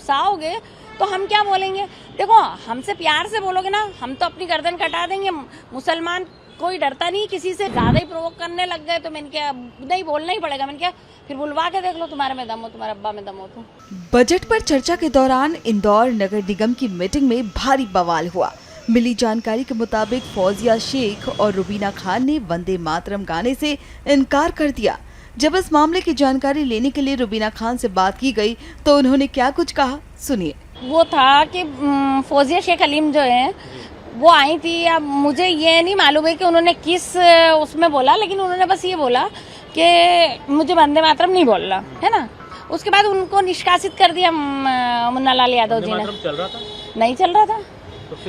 उकसाओगे तो हम क्या बोलेंगे। देखो हमसे प्यार से बोलोगे ना, हम तो अपनी गर्दन कटा देंगे। मुसलमान कोई डरता नहीं किसी से, ज्यादा ही प्रोवोक करने लग गए तो मैंने क्या, नहीं बोलना ही पड़ेगा। मैंने क्या, फिर बुलवा के देख लो, तुम्हारे में दम हो, तुम्हारे अब्बा में दम हो तो। बजट पर चर्चा के दौरान इंदौर नगर निगम की मीटिंग में भारी बवाल हुआ। मिली जानकारी के मुताबिक फौजिया शेख और रुबीना खान ने वंदे मातरम गाने से इनकार कर दिया। जब इस मामले की जानकारी लेने के लिए रुबीना खान से बात की गई तो उन्होंने क्या कुछ कहा, सुनिए। वो था कि फौजिया शेख अलीम जो है वो आई थी। अब मुझे ये नहीं मालूम है कि उन्होंने किस उसमें बोला, लेकिन उन्होंने बस ये बोला कि मुझे वंदे मातरम नहीं बोलना है ना। उसके बाद उनको निष्कासित कर दिया मुन्ना लाल यादव जी ने। चल रहा था? नहीं चल रहा था,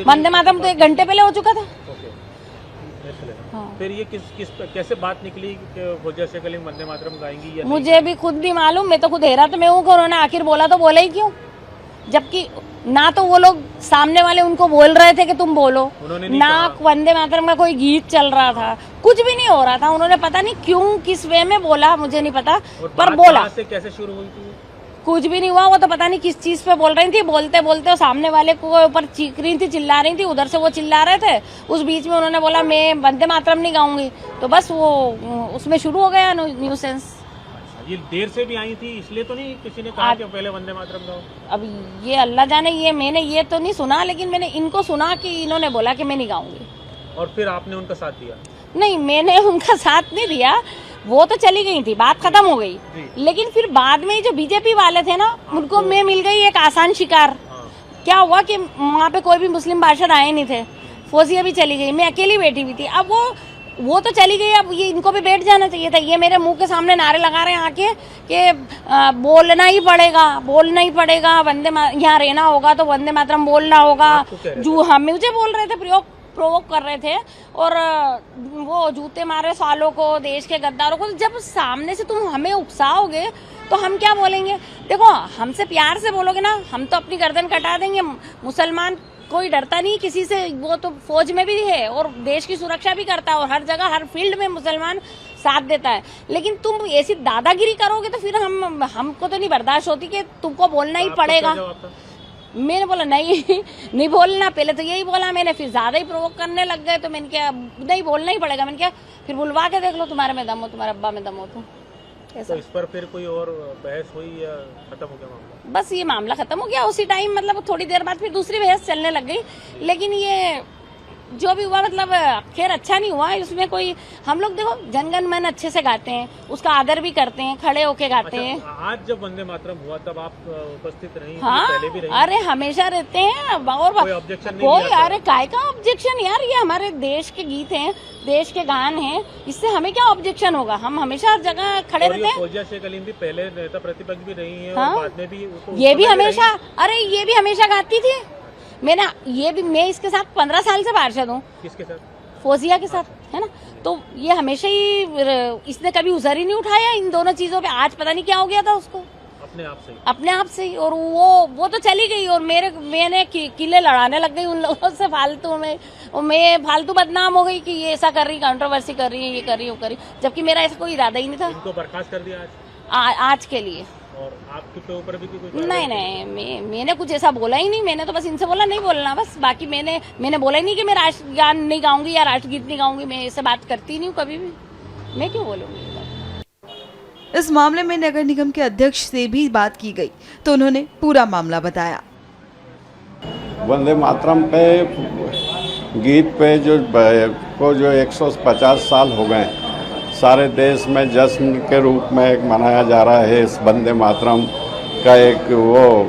वंदे मातरम तो 1 घंटे पहले हो चुका था। हाँ। फिर ये कैसे बात निकली कि फौजिया शेख अलीम वंदे मातरम गाएंगी या मुझे भी खुद नहीं मालूम। मैं तो खुद हैरान में हूँ कि उन्होंने आखिर बोला तो बोला ही क्यों, जबकि ना तो वो लोग सामने वाले उनको बोल रहे थे कि तुम बोलो, ना वंदे मातरम का कोई गीत चल रहा था, कुछ भी नहीं हो रहा था। उन्होंने पता नहीं क्यों किस वे में बोला, मुझे नहीं पता, पर बोला। से कैसे शुरू हुई थी? कुछ भी नहीं हुआ। वो तो पता नहीं किस चीज पे बोल रही थी, बोलते बोलते वो सामने वाले को ऊपर चीख रही थी, चिल्ला रही थी, उधर से वो चिल्ला रहे थे। उस बीच में उन्होंने बोला मैं वंदे मातरम नहीं गाऊंगी, तो बस वो उसमें शुरू हो गया न्यूसेंस। ये देर से भी आई थी इसलिए तो नहीं किसी ने कहा कि पहले वंदे मातरम गाओ? अब ये अल्लाह जाने, ये मैंने ये तो नहीं सुना, लेकिन मैंने इनको सुना कि इन्होंने बोला कि मैं नहीं गाऊंगी। और फिर आपने उनका साथ दिया? नहीं, मैंने उनका साथ नहीं दिया, वो तो चली गई थी, बात खत्म हो गई। लेकिन फिर बाद में जो बीजेपी वाले थे ना, उनको मैं मिल गई एक आसान शिकार। क्या हुआ कि वहाँ पे कोई भी मुस्लिम पार्षद आए नहीं थे, फौजिया भी चली गई, मैं अकेली बैठी हुई थी। अब वो तो चली गई, अब ये इनको भी बैठ जाना चाहिए था। ये मेरे मुंह के सामने नारे लगा रहे हैं आके कि बोलना ही पड़ेगा, वंदे यहाँ रहना होगा तो वंदे मातरम बोलना होगा। जो हम मुझे बोल रहे थे, प्रोवोक कर रहे थे, और वो जूते मारे सालों को, देश के गद्दारों को। जब सामने से तुम हमें उकसाओगे तो हम क्या बोलेंगे। देखो हमसे प्यार से बोलोगे ना, हम तो अपनी गर्दन कटा देंगे। मुसलमान कोई डरता नहीं किसी से, वो तो फौज में भी है और देश की सुरक्षा भी करता है, और हर जगह हर फील्ड में मुसलमान साथ देता है। लेकिन तुम ऐसी दादागिरी करोगे तो फिर हमको तो नहीं बर्दाश्त होती कि तुमको बोलना ही पड़ेगा। मैंने बोला नहीं बोलना, पहले तो यही बोला मैंने, फिर ज्यादा ही प्रोवोक करने लग गए तो मैंने क्या, नहीं बोलना ही पड़ेगा। मैंने क्या, फिर बुलवा के देख लो, तुम्हारे में दम हो, तुम्हारे अब्बा में दम हो तो। तो इस पर फिर कोई और बहस हुई या खत्म हो गया मामला? बस ये मामला खत्म हो गया उसी टाइम, मतलब थोड़ी देर बाद फिर दूसरी बहस चलने लग गई। लेकिन ये जो भी हुआ, मतलब खैर अच्छा नहीं हुआ। इसमें कोई, हम लोग देखो जनगण मन अच्छे से गाते हैं, उसका आदर भी करते हैं, खड़े होके गाते हैं। आज जब वंदे मातरम हुआ तब आप उपस्थित रही? हाँ, पहले भी रही? अरे हमेशा रहते हैं। और कोई ऑब्जेक्शन नहीं? अरे काय का ऑब्जेक्शन यार, ये हमारे देश के गीत हैं, देश के गान हैं, इससे हमें क्या ऑब्जेक्शन होगा। हम हमेशा हर जगह खड़े रहते हैं। फौजिया शेख अलीम भी पहले नेता प्रतिपक्ष भी रही है, हाँ? और बाद में भी ये भी हमेशा, अरे ये भी हमेशा गाती थी। मैं इसके साथ 15 साल से पार्षद हूँ। किसके साथ? फौजिया के साथ, है ना। तो ये हमेशा ही, इसने कभी उजर ही नहीं उठाया इन दोनों चीजों पे। आज पता नहीं क्या हो गया था उसको, अपने आप से ही। और वो तो चली गई, और मैंने किले लड़ाने लग गई उन लोगों से फालतू में, और मैं फालतू बदनाम हो गई कि ये ऐसा कर रही, कंट्रोवर्सी कर रही है, ये कर रही, वो कर रही, जबकि मेरा ऐसा कोई इरादा ही नहीं था। इनको बर्खास्त कर दिया आज के लिए। और आपके ऊपर भी कोई? नहीं, मैंने कुछ ऐसा बोला ही नहीं। मैंने तो बस इनसे बोला नहीं बोलना, बस। बाकी मैंने बोला ही नहीं कि मैं राष्ट्रगान नहीं गाऊंगी या राष्ट्रगीत नहीं गाऊंगी। मैं ऐसे बात करती नहीं हूँ कभी भी, मैं क्यों बोलूंगी। इस मामले में नगर निगम के अध्यक्ष से भी बात की गई तो उन्होंने पूरा मामला बताया। वंदे मातरम पे गीत पे जो 150 साल हो गए, सारे देश में जश्न के रूप में एक मनाया जा रहा है। इस वंदे मातरम का एक वो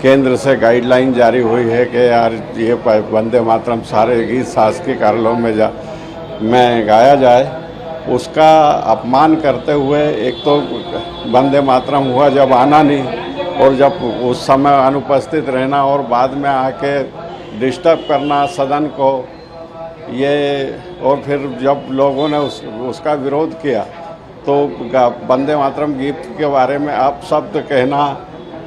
केंद्र से गाइडलाइन जारी हुई है कि यार ये वंदे मातरम सारे गीत शासकीय कार्यालयों में गाया जाए। उसका अपमान करते हुए एक तो वंदे मातरम हुआ जब आना नहीं, और जब उस समय अनुपस्थित रहना, और बाद में आके डिस्टर्ब करना सदन को, ये। और फिर जब लोगों ने उसका विरोध किया तो वंदे मातरम गीत के बारे में अपशब्द कहना,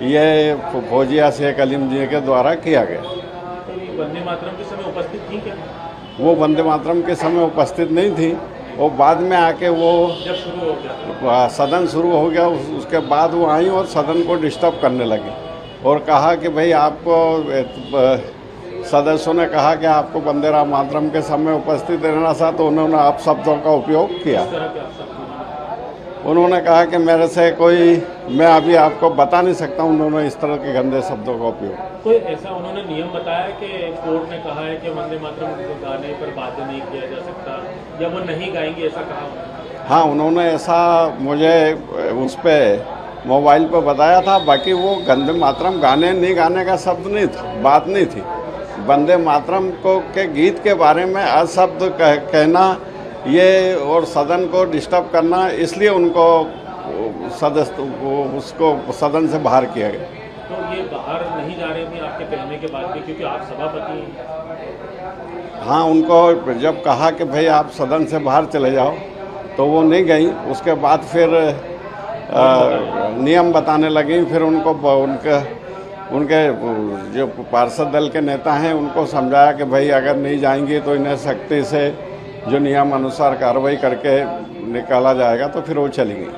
ये फौजिया शेख अलीम जी के द्वारा किया गया। वंदे मातरम के समय उपस्थित थी क्या? वो वंदे मातरम के समय उपस्थित नहीं थी, वो बाद में आके वो जब शुरू हो गया, सदन शुरू हो गया, उसके बाद वो आई और सदन को डिस्टर्ब करने लगी। और कहा कि भाई आपको सदस्यों ने कहा कि आपको वंदे मातरम के समय उपस्थित रहना था, तो उन्होंने आप शब्दों का उपयोग किया। उन्होंने कहा कि मेरे से मैं अभी आपको बता नहीं सकता, उन्होंने इस तरह के गंदे शब्दों का उपयोग। कोई ऐसा उन्होंने नियम बताया कि कोर्ट ने कहा है कि वंदे मातरम गाने पर बाध्य नहीं किया जा सकता या वो नहीं गाएंगे, ऐसा कहा उन्होंने? हाँ, उन्होंने ऐसा मुझे उस पर मोबाइल पर बताया था। बाकी वो वंदे मातरम गाने नहीं गाने का शब्द नहीं था, बात नहीं थी। वंदे मातरम के गीत के बारे में अशब्द कहना ये और सदन को डिस्टर्ब करना, इसलिए उनको उसको सदन से बाहर किया गया। तो ये बाहर नहीं जा रहे थे आपके कहने के बाद भी, क्योंकि आप सभापति हैं? हाँ, उनको जब कहा कि भाई आप सदन से बाहर चले जाओ तो वो नहीं गई। उसके बाद फिर नियम बताने लगी। फिर उनके जो पार्षद दल के नेता हैं उनको समझाया कि भाई अगर नहीं जाएंगी तो इन्हें सख्ती से जो नियम अनुसार कार्रवाई करके निकाला जाएगा, तो फिर वो चली गई।